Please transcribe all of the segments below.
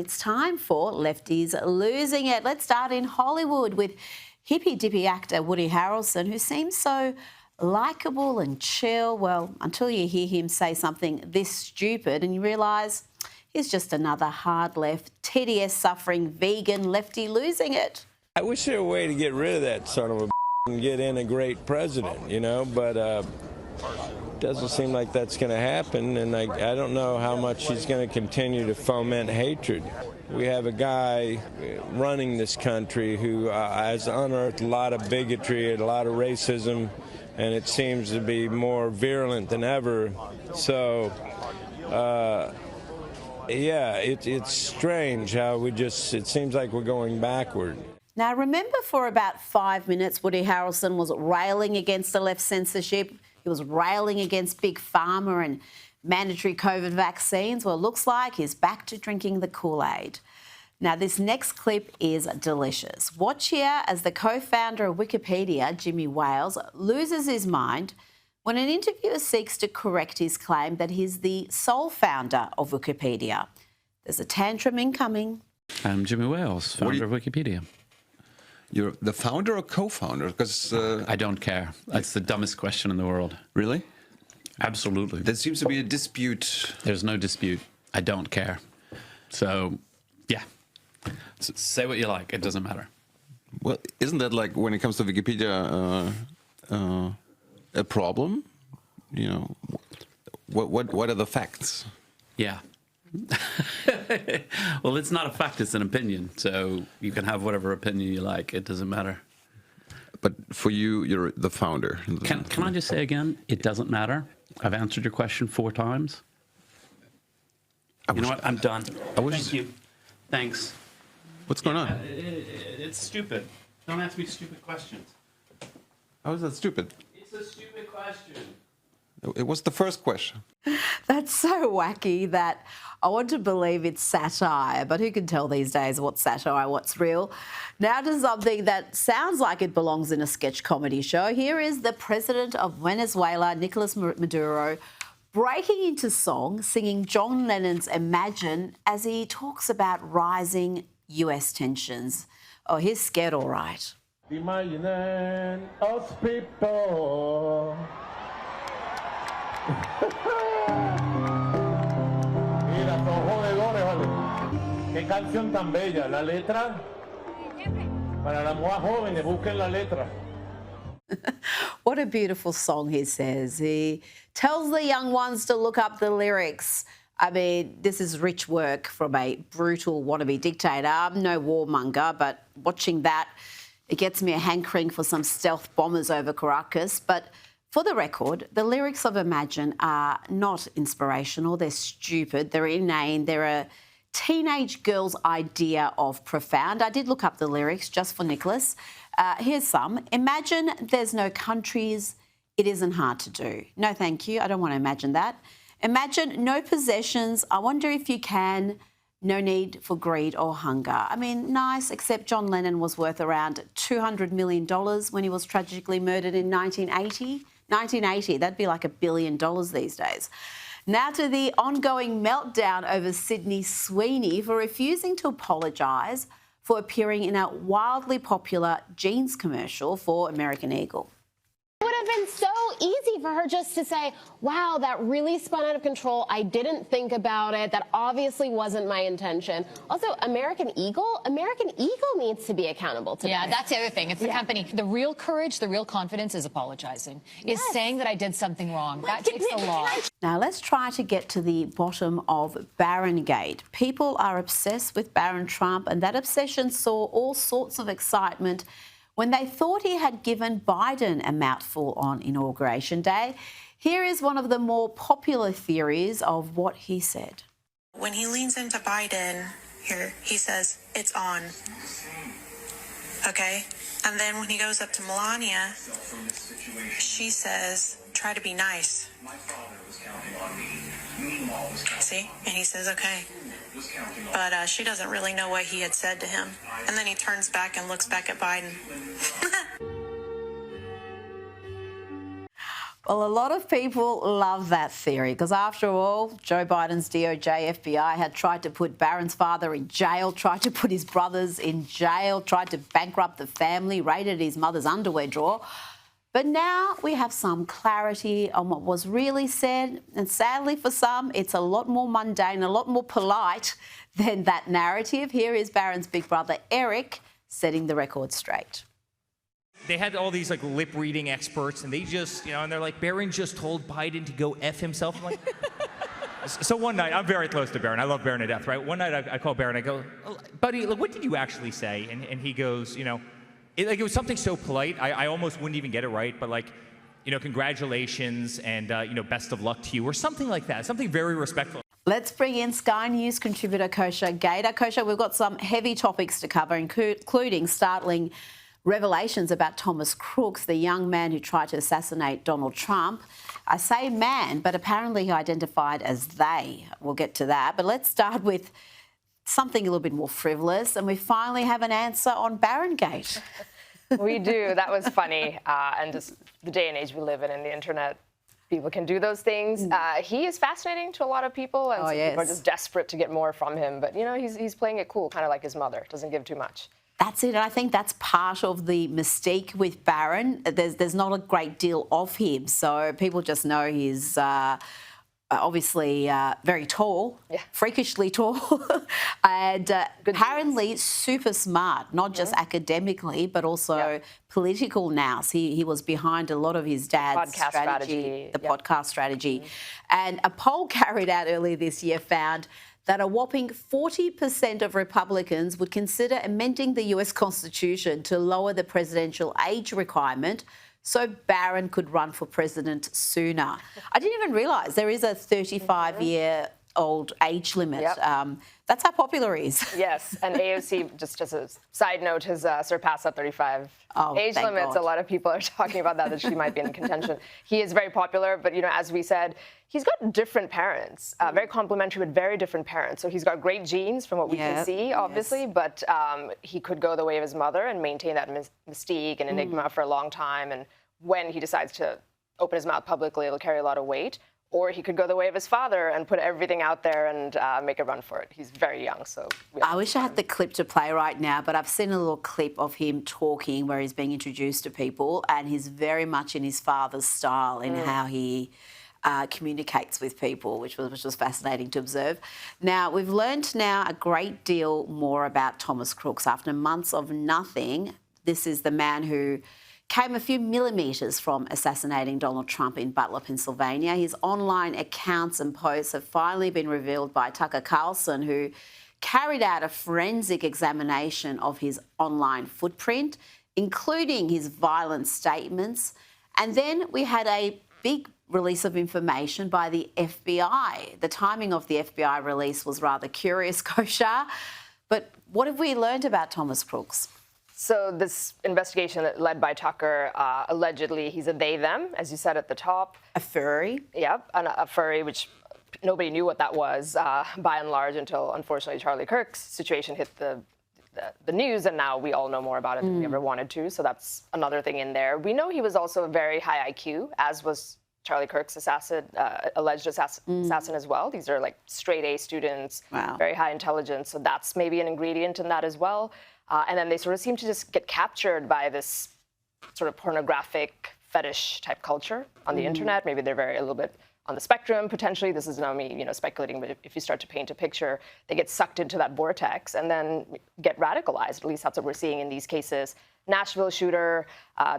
It's time for Lefties Losing It. Let's start in Hollywood with hippy-dippy actor Woody Harrelson, who seems so likeable and chill, well, until you hear him say something this stupid and you realise he's just another hard-left, TDS-suffering vegan lefty losing it. I wish there were a way to get rid of that son of a and get in a great president, you know, but doesn't seem like that's going to happen, and I don't know how much he's going to continue to foment hatred. We have a guy running this country who has unearthed a lot of bigotry and a lot of racism, and it seems to be more virulent than ever. So, yeah, it's strange how it seems like we're going backward. Now, remember for about 5 minutes, Woody Harrelson was railing against the left censorship. He was railing against Big Pharma and mandatory COVID vaccines. Well, it looks like he's back to drinking the Kool-Aid. Now, this next clip is delicious. Watch here as the co-founder of Wikipedia, Jimmy Wales, loses his mind when an interviewer seeks to correct his claim that he's the sole founder of Wikipedia. There's a tantrum incoming. I'm Jimmy Wales, founder of Wikipedia. You're the founder or co-founder? Because I don't care. That's the dumbest question in the world. Really? Absolutely. There seems to be a dispute. There's no dispute. I don't care. So, yeah. Say what you like. It doesn't matter. Well, isn't that like when it comes to Wikipedia a problem? You know, what are the facts? Yeah. Well, it's not a fact, it's an opinion. So you can have whatever opinion you like. It doesn't matter. But for you, you're the founder. Can I just say again, it doesn't matter? I've answered your question 4 times. You know what? I'm done. Thank you. Thanks. What's going on? It's stupid. Don't ask me stupid questions. How is that stupid? It's a stupid question. It was the first question. That's so wacky that I want to believe it's satire, but who can tell these days what's satire, what's real? Now to something that sounds like it belongs in a sketch comedy show. Here is the president of Venezuela, Nicolas Maduro, breaking into song, singing John Lennon's Imagine as he talks about rising US tensions. Oh, he's scared all right. Imagine us people. Mira, son jodedores, vale. Qué canción tan bella. La letra, para las más jóvenes, busquen la letra. What a beautiful song, he says. He tells the young ones to look up the lyrics. I mean, this is rich work from a brutal wannabe dictator. I'm no warmonger, but watching that, it gets me a hankering for some stealth bombers over Caracas. But for the record, the lyrics of Imagine are not inspirational. They're stupid. They're inane. They're a teenage girl's idea of profound. I did look up the lyrics just for Nicholas. Here's some. Imagine there's no countries. It isn't hard to do. No, thank you. I don't want to imagine that. Imagine no possessions. I wonder if you can. No need for greed or hunger. I mean, nice, except John Lennon was worth around $200 million when he was tragically murdered in 1980. 1980, that'd be like $1 billion these days. Now to the ongoing meltdown over Sydney Sweeney for refusing to apologise for appearing in a wildly popular jeans commercial for American Eagle. It would have been so easy for her just to say, wow, that really spun out of control. I didn't think about it. That obviously wasn't my intention. Also, American Eagle needs to be accountable to Yeah, this. that's the other thing. It's the company. The real courage, the real confidence is apologizing, is saying that I did something wrong. That takes a lot. Now, let's try to get to the bottom of Barron Gate. People are obsessed with Barron Trump, and that obsession saw all sorts of excitement when they thought he had given Biden a mouthful on Inauguration Day. Here is one of the more popular theories of what he said. When he leans into Biden here, he says, it's on. Okay? And then when he goes up to Melania, she says, try to be nice. See? And he says, okay. But she doesn't really know what he had said to him. And then he turns back and looks back at Biden. Well, a lot of people love that theory because, after all, Joe Biden's DOJ FBI had tried to put Barron's father in jail, tried to put his brothers in jail, tried to bankrupt the family, raided his mother's underwear drawer. But now we have some clarity on what was really said, and sadly for some, it's a lot more mundane, a lot more polite than that narrative. Here is Barron's big brother, Eric, setting the record straight. They had all these like lip reading experts, and they just, and they're like, Barron just told Biden to go F himself. I'm like, so one night, I'm very close to Barron. I love Barron to death, right? One night I call Barron, I go, buddy, look, what did you actually say? And he goes, it was something so polite, I almost wouldn't even get it right, but like, congratulations and, best of luck to you, or something like that, something very respectful. Let's bring in Sky News contributor Kosha Gator. Kosha, we've got some heavy topics to cover, including startling revelations about Thomas Crooks, the young man who tried to assassinate Donald Trump. I say man, but apparently he identified as they. We'll get to that. But let's start with something a little bit more frivolous, and we finally have an answer on Barron Gate. We do. That was funny. And just the day and age we live in the internet, people can do those things. He is fascinating to a lot of people, and people are just desperate to get more from him. But, he's playing it cool, kind of like his mother. Doesn't give too much. That's it. And I think that's part of the mystique with Barron. There's not a great deal of him. So people just know he's obviously very tall, freakishly tall, and apparently super smart, not just academically, but also political nous. He was behind a lot of his dad's strategy, podcast strategy. And a poll carried out earlier this year found that a whopping 40% of Republicans would consider amending the US Constitution to lower the presidential age requirement so Barron could run for president sooner. I didn't even realise there is a 35-year-old age limit. That's how popular he is. Yes, and AOC, just as a side note, has surpassed that 35 age limit. God. A lot of people are talking about that she might be in contention. He is very popular, but, as we said, he's got different parents, very complementary but very different parents. So he's got great genes from what we can see, obviously, but he could go the way of his mother and maintain that mystique and enigma for a long time. And when he decides to open his mouth publicly, it'll carry a lot of weight. Or he could go the way of his father and put everything out there and make a run for it. He's very young, so... I wish I had the clip to play right now, but I've seen a little clip of him talking where he's being introduced to people, and he's very much in his father's style in how he communicates with people, which was fascinating to observe. Now, we've learned now a great deal more about Thomas Crooks. After months of nothing, this is the man who came a few millimetres from assassinating Donald Trump in Butler, Pennsylvania. His online accounts and posts have finally been revealed by Tucker Carlson, who carried out a forensic examination of his online footprint, including his violent statements. And then we had a big release of information by the FBI. The timing of the FBI release was rather curious, Kosha. But what have we learned about Thomas Crooks? So this investigation led by Tucker, allegedly he's a they-them, as you said at the top. A furry? Yep, a furry, which nobody knew what that was, by and large, until, unfortunately, Charlie Kirk's situation hit the news, and now we all know more about it than we ever wanted to, so that's another thing in there. We know he was also a very high IQ, as was Charlie Kirk's alleged assassin as well. These are like straight A students, very high intelligence, so that's maybe an ingredient in that as well. And then they sort of seem to just get captured by this sort of pornographic fetish type culture on the internet. Maybe they're a little bit on the spectrum, potentially. This is not me, speculating, but if you start to paint a picture, they get sucked into that vortex and then get radicalized. At least that's what we're seeing in these cases. Nashville shooter,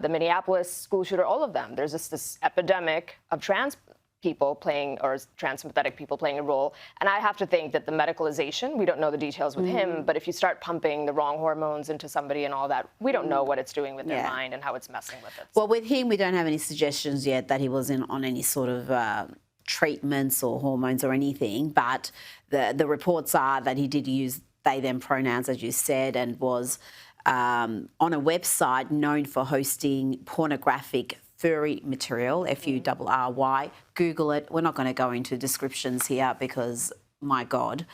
the Minneapolis school shooter, all of them. There's just this epidemic of trans people playing, or trans-sympathetic people playing a role. And I have to think that the medicalization, we don't know the details with him, but if you start pumping the wrong hormones into somebody and all that, we don't know what it's doing with their mind and how it's messing with it. Well, with him, we don't have any suggestions yet that he was on any sort of treatments or hormones or anything, but the reports are that he did use they-them pronouns, as you said, and was on a website known for hosting pornographic furry material, F-U-R-R-Y. Google it. We're not going to go into descriptions here because, my God.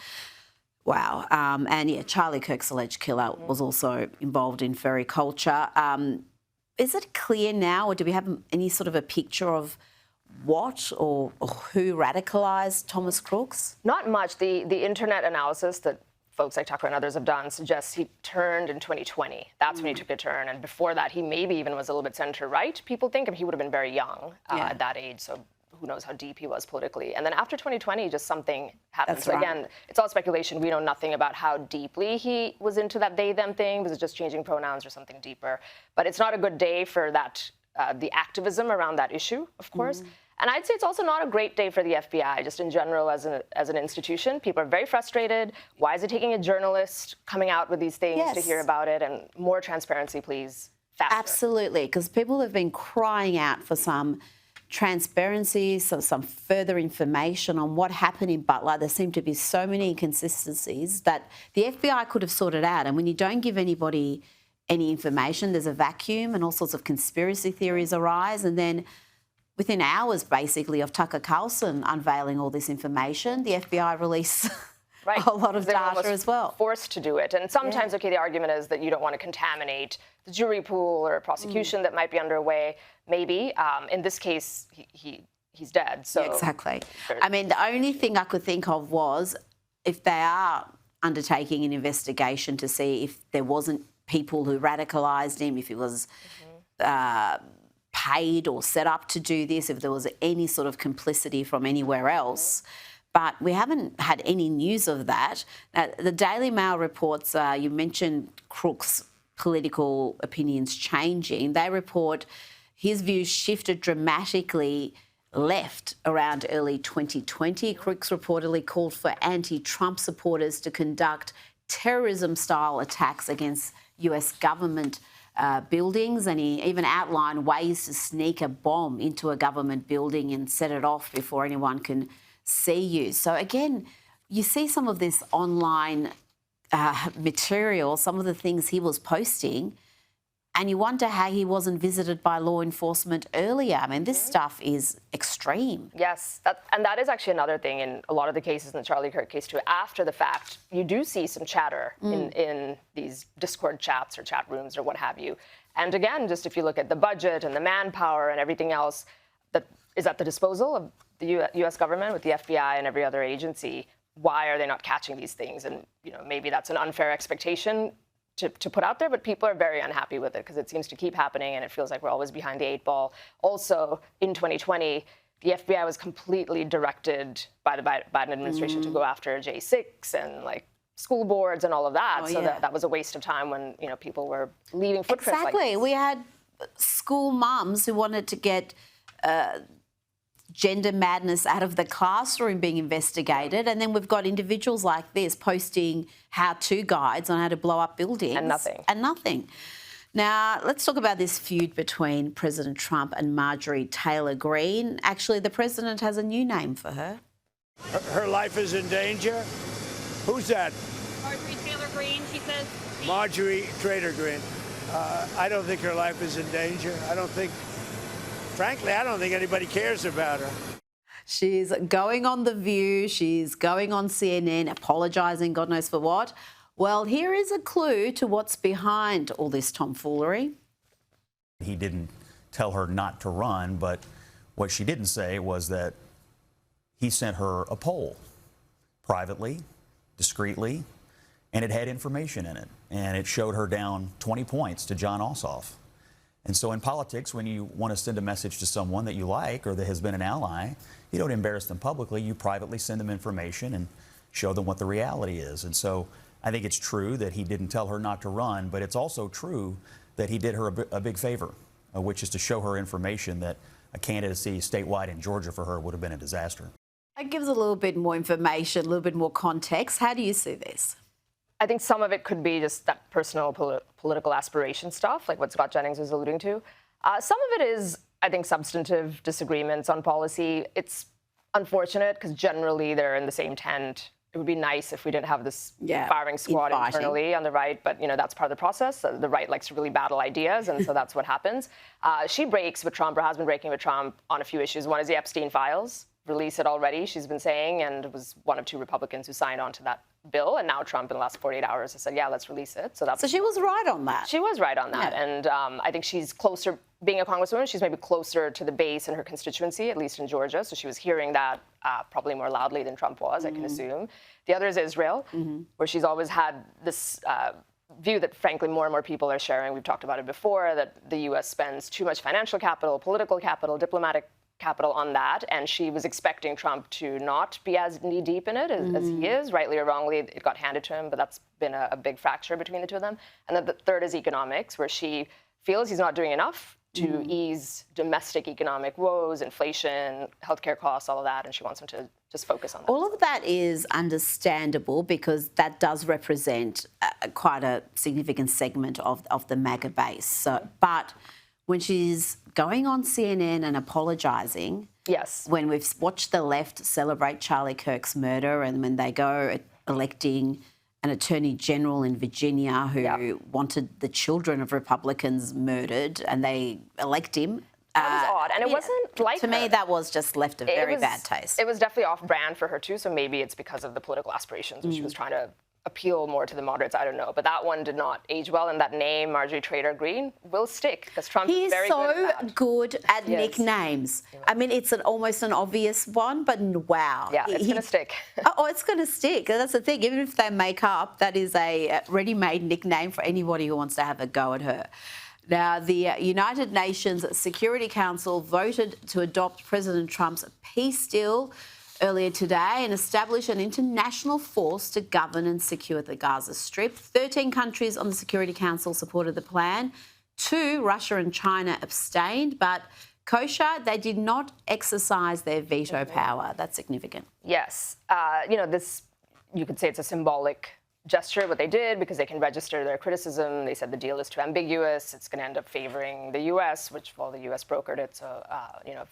Wow. And, yeah, Charlie Kirk's alleged killer was also involved in furry culture. Is it clear now, or do we have any sort of a picture of what or who radicalised Thomas Crooks? Not much. The internet analysis that folks like Tucker and others have done suggests he turned in 2020. That's when he took a turn. And before that, he maybe even was a little bit center-right. People think he would have been very young at that age, so who knows how deep he was politically. And then after 2020, just something happened. So again, it's all speculation. We know nothing about how deeply he was into that they-them thing. Was it just changing pronouns or something deeper? But it's not a good day for that, the activism around that issue, of course. And I'd say it's also not a great day for the FBI, just in general as an institution. People are very frustrated. Why is it taking a journalist coming out with these things to hear about it? And more transparency, please, faster. Absolutely, because people have been crying out for some transparency, some further information on what happened in Butler. There seem to be so many inconsistencies that the FBI could have sorted out. And when you don't give anybody any information, there's a vacuum and all sorts of conspiracy theories arise. And then within hours, basically, of Tucker Carlson unveiling all this information, the FBI released a lot of data as well. Forced to do it. And sometimes, okay, the argument is that you don't want to contaminate the jury pool or a prosecution that might be underway. Maybe. In this case, he's dead. So exactly. I mean, the only thing I could think of was if they are undertaking an investigation to see if there wasn't people who radicalised him, if he was paid or set up to do this, if there was any sort of complicity from anywhere else. But we haven't had any news of that. The Daily Mail reports, you mentioned Crooks' political opinions changing. They report his views shifted dramatically left around early 2020. Crooks reportedly called for anti-Trump supporters to conduct terrorism-style attacks against US government buildings, and he even outlined ways to sneak a bomb into a government building and set it off before anyone can see you. So again, you see some of this online material, some of the things he was posting, and you wonder how he wasn't visited by law enforcement earlier. I mean, this stuff is extreme. Yes, and that is actually another thing in a lot of the cases in the Charlie Kirk case too. After the fact, you do see some chatter in these Discord chats or chat rooms or what have you. And again, just if you look at the budget and the manpower and everything else that is at the disposal of the U.S. government with the FBI and every other agency, why are they not catching these things? And maybe that's an unfair expectation to put out there, but people are very unhappy with it because it seems to keep happening and it feels like we're always behind the 8 ball. Also, in 2020, the FBI was completely directed by the Biden administration to go after J6 and school boards and all of that. That was a waste of time when people were leaving footprints. Exactly. We had school mums who wanted to get gender madness out of the classroom being investigated, and then we've got individuals like this posting how-to guides on how to blow up buildings. And nothing. Now, let's talk about this feud between President Trump and Marjorie Taylor Greene. Actually, the president has a new name for her. Her life is in danger? Who's that? Marjorie Taylor Greene, she says. Marjorie Taylor Greene. I don't think her life is in danger. Frankly, I don't think anybody cares about her. She's going on The View. She's going on CNN, apologising, God knows for what. Well, here is a clue to what's behind all this tomfoolery. He didn't tell her not to run, but what she didn't say was that he sent her a poll privately, discreetly, and it had information in it. And it showed her down 20 points to John Ossoff. And so in politics, when you want to send a message to someone that you like or that has been an ally, you don't embarrass them publicly. You privately send them information and show them what the reality is. And so I think it's true that he didn't tell her not to run, but it's also true that he did her a big favor, which is to show her information that a candidacy statewide in Georgia for her would have been a disaster. It gives a little bit more information, a little bit more context. How do you see this? I think some of it could be just that personal political aspiration stuff, like what Scott Jennings was alluding to. Some of it is, I think, substantive disagreements on policy. It's unfortunate because generally they're in the same tent. It would be nice if we didn't have this firing squad internally on the right, but that's part of the process. The right likes to really battle ideas, and so that's what happens. She breaks with Trump, or has been breaking with Trump on a few issues. One is the Epstein files. Release it already, she's been saying, and was one of 2 Republicans who signed on to bill, and now Trump in the last 48 hours has said, yeah, let's release it. So she was right on that. She was right on that. Yeah. And I think she's closer, being a congresswoman, she's maybe closer to the base in her constituency, at least in Georgia. So she was hearing that probably more loudly than Trump was, I can assume. The other is Israel, where she's always had this view that, frankly, more and more people are sharing. We've talked about it before, that the U.S. spends too much financial capital, political capital, diplomatic capital on that, and she was expecting Trump to not be as knee-deep in it as he is. Rightly or wrongly, it got handed to him, but that's been a big fracture between the two of them. And then the third is economics, where she feels he's not doing enough to ease domestic economic woes, inflation, healthcare costs, all of that, and she wants him to just focus on that. All of that is understandable because that does represent quite a significant segment of the MAGA base. So, but when she's going on CNN and apologising, yes, when we've watched the left celebrate Charlie Kirk's murder, and when they go electing an attorney general in Virginia who wanted the children of Republicans murdered, and they elect him. That was odd, and it wasn't like to me. That was just left a very bad taste. It was definitely off-brand for her too. So maybe it's because of the political aspirations, which she was trying to appeal more to the moderates. I don't know, but that one did not age well, and that name, Marjorie Taylor Greene, will stick because Trump is very good at nicknames. I mean, it's almost an obvious one, but wow. Yeah, it's going to stick. Oh, it's going to stick. That's the thing. Even if they make up, that is a ready-made nickname for anybody who wants to have a go at her. Now, the United Nations Security Council voted to adopt President Trump's peace deal earlier today and establish an international force to govern and secure the Gaza Strip. 13 countries on the Security Council supported the plan. 2, Russia and China, abstained, but kosher, they did not exercise their veto power. That's significant. Yes. This, you could say it's a symbolic gesture, what they did, because they can register their criticism. They said the deal is too ambiguous. It's going to end up favoring the U.S., which, well, the U.S. brokered it, so,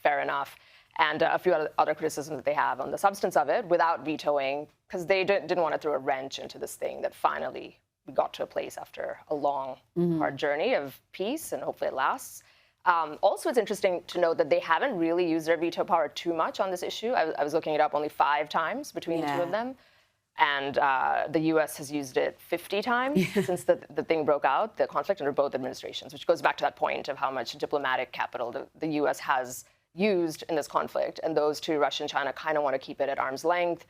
fair enough. And a few other criticisms that they have on the substance of it without vetoing, because they didn't want to throw a wrench into this thing that finally we got to a place after a long, hard journey of peace, and hopefully it lasts. Also, it's interesting to note that they haven't really used their veto power too much on this issue. I was looking it up only 5 times between the two of them. And the U.S. has used it 50 times since the thing broke out, the conflict under both administrations, which goes back to that point of how much diplomatic capital the U.S. has used in this conflict. And those two, Russia and China, kind of want to keep it at arm's length,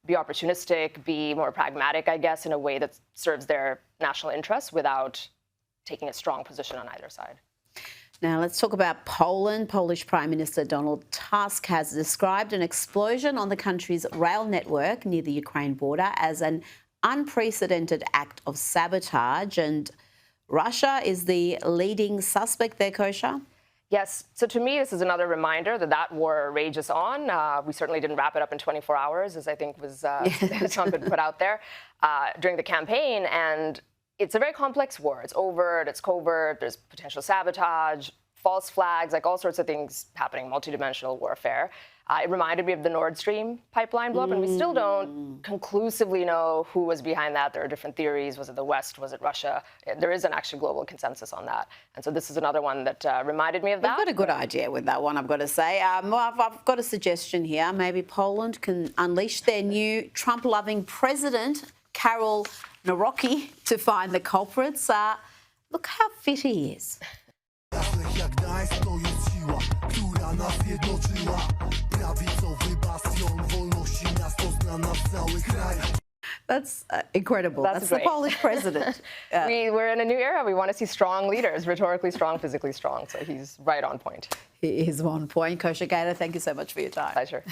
be opportunistic, be more pragmatic, I guess, in a way that serves their national interests without taking a strong position on either side. Now, let's talk about Poland. Polish Prime Minister Donald Tusk has described an explosion on the country's rail network near the Ukraine border as an unprecedented act of sabotage. And Russia is the leading suspect there, Kosha? Yes. So to me, this is another reminder that war rages on. We certainly didn't wrap it up in 24 hours, as I think was Trump had put out there during the campaign. And it's a very complex war. It's overt, it's covert, there's potential sabotage, false flags, like all sorts of things happening, multidimensional warfare. It reminded me of the Nord Stream pipeline blow-up, and we still don't conclusively know who was behind that. There are different theories. Was it the West? Was it Russia? There isn't actually global consensus on that. And so this is another one that reminded me of that. I've got a good idea with that one, I've got to say. I've got a suggestion here. Maybe Poland can unleash their new Trump-loving president, Karol Nawrocki, to find the culprits. Look how fit he is. That's incredible. That's the Polish president. We're in a new era. We want to see strong leaders, rhetorically strong, physically strong. So he's right on point. He is on point. Kosha Gator, thank you so much for your time. Pleasure.